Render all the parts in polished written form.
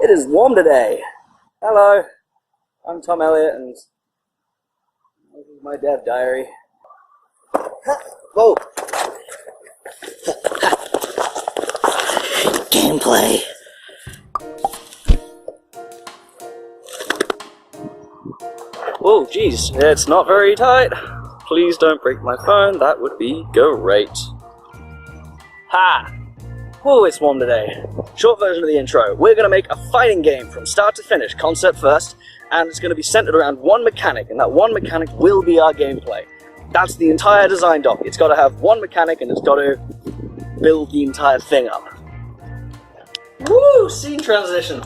It is warm today. Hello, I'm Tom Elliott, and this is my dev diary. Whoa! Gameplay. Whoa, geez, it's not very tight. Please don't break my phone, that would be great. Ha! Whoa, it's warm today. Short version of the intro. We're going to make a fighting game from start to finish, concept first, and it's going to be centered around one mechanic, and that one mechanic will be our gameplay. That's the entire design doc. It's got to have one mechanic, and it's got to build the entire thing up. Woo! Scene transition.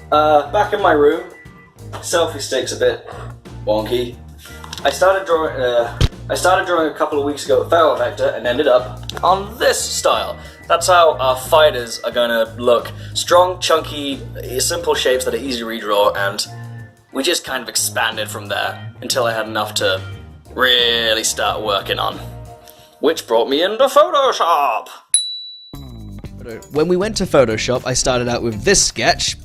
Back in my room. Selfie stick's a bit wonky. I started drawing a couple of weeks ago with Feral Vector and ended up on this style. That's how our fighters are going to look. Strong, chunky, simple shapes that are easy to redraw, and we just kind of expanded from there until I had enough to really start working on. Which brought me into Photoshop! When we went to Photoshop, I started out with this sketch.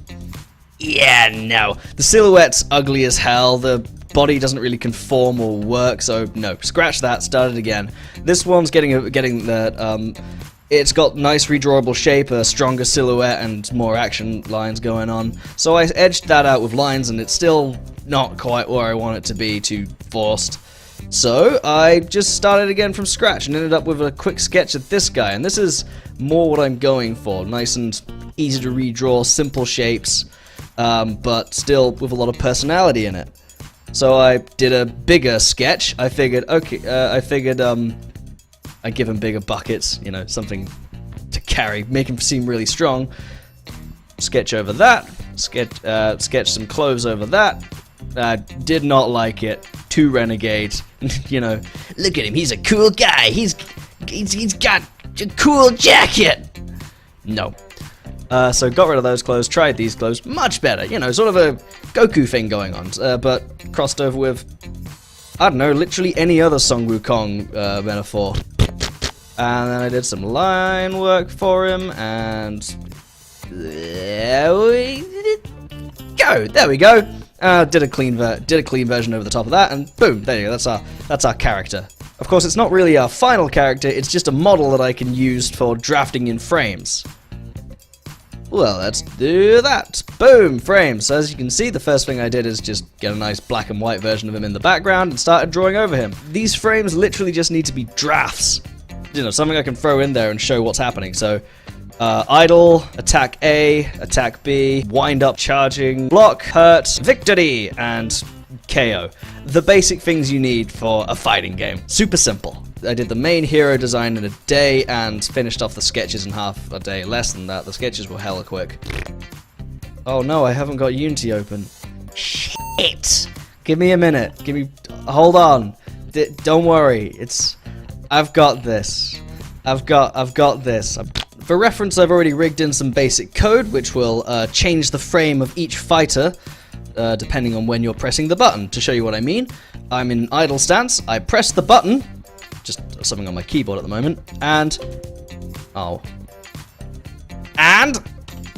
Yeah, no. The silhouette's ugly as hell, the body doesn't really conform or work, so no, scratch that, start it again. This one's getting that, it's got nice redrawable shape, a stronger silhouette, and more action lines going on. So I edged that out with lines, and it's still not quite where I want it to be, too forced. So I just started again from scratch and ended up with a quick sketch of this guy, and this is more what I'm going for. Nice and easy to redraw, simple shapes, but still with a lot of personality in it. So I did a bigger sketch. I figured, I'd give him bigger buckets, you know, something to carry, make him seem really strong. Sketch over that, sketch some clothes over that. Did not like it. Too renegade. You know, look at him, he's a cool guy. He's got a cool jacket. No. So got rid of those clothes, tried these clothes, much better, you know, sort of a Goku thing going on, but crossed over with, I don't know, literally any other Song Wukong metaphor. And then I did some line work for him, and there we go, there we go. Did a clean version over the top of that, and boom, there you go, that's our character. Of course, it's not really our final character, it's just a model that I can use for drafting in frames. Well, let's do that. Boom, frames. So as you can see, the first thing I did is just get a nice black and white version of him in the background and started drawing over him. These frames literally just need to be drafts. You know, something I can throw in there and show what's happening. So, idle, attack A, attack B, wind up, charging, block, hurt, victory, and KO. The basic things you need for a fighting game. Super simple. I did the main hero design in a day and finished off the sketches in half a day. Less than that, the sketches were hella quick. Oh no, I haven't got Unity open. Shit! Give me a minute. Hold on. Don't worry. I've got this. I've got this. For reference, I've already rigged in some basic code, which will change the frame of each fighter, depending on when you're pressing the button. To show you what I mean, I'm in idle stance, I press the button, just something on my keyboard at the moment, and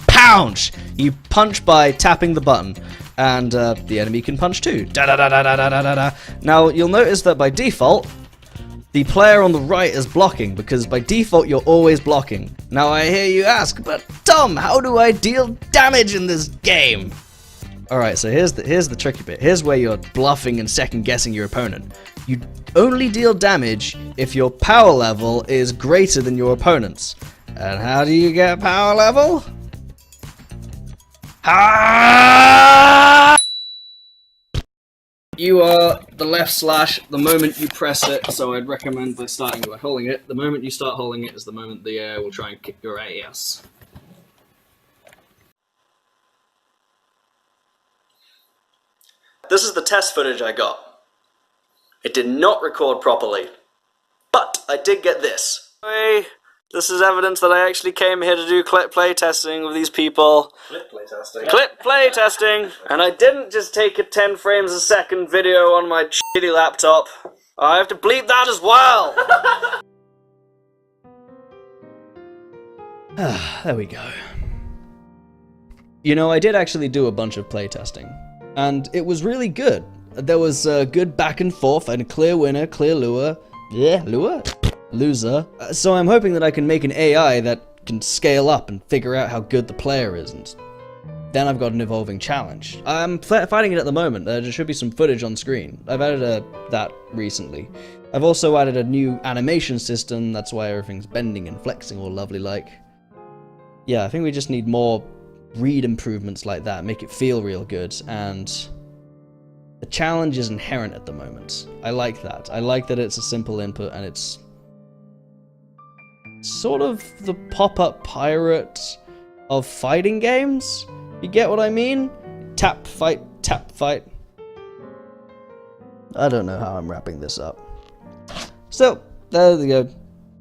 pounce! You punch by tapping the button, and the enemy can punch too. Da-da-da-da-da-da-da-da. Now, you'll notice that by default, the player on the right is blocking, because by default you're always blocking. Now I hear you ask, but Tom, how do I deal damage in this game? Alright, so here's the tricky bit. Here's where you're bluffing and second guessing your opponent. You only deal damage if your power level is greater than your opponent's. And how do you get power level? You are the left slash the moment you press it, so I'd recommend by starting by holding it. The moment you start holding it is the moment the air will try and kick your ass. This is the test footage I got. It did not record properly, but I did get this. Hey, this is evidence that I actually came here to do clip play testing with these people. Clip play testing? Clip play testing! And I didn't just take a 10 frames a second video on my shitty laptop. I have to bleep that as well! There we go. You know, I did actually do a bunch of playtesting, and it was really good. There was a good back and forth, and a clear winner, clear loser. So I'm hoping that I can make an AI that can scale up and figure out how good the player is, and then I've got an evolving challenge. I'm fighting it at the moment. There should be some footage on screen. I've added that recently. I've also added a new animation system, that's why everything's bending and flexing all lovely like. Yeah, I think we just need more read improvements like that, make it feel real good, and the challenge is inherent at the moment. I like that. I like that it's a simple input and it's sort of the pop-up pirate of fighting games. You get what I mean? Tap, fight, tap, fight. I don't know how I'm wrapping this up. So, there we go.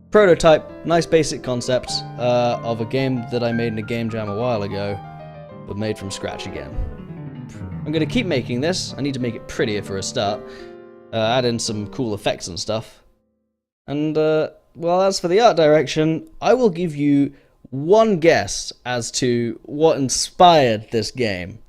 Prototype, nice basic concept of a game that I made in a game jam a while ago, but made from scratch again. I'm going to keep making this. I need to make it prettier for a start. Add in some cool effects and stuff. And, well, as for the art direction, I will give you one guess as to what inspired this game.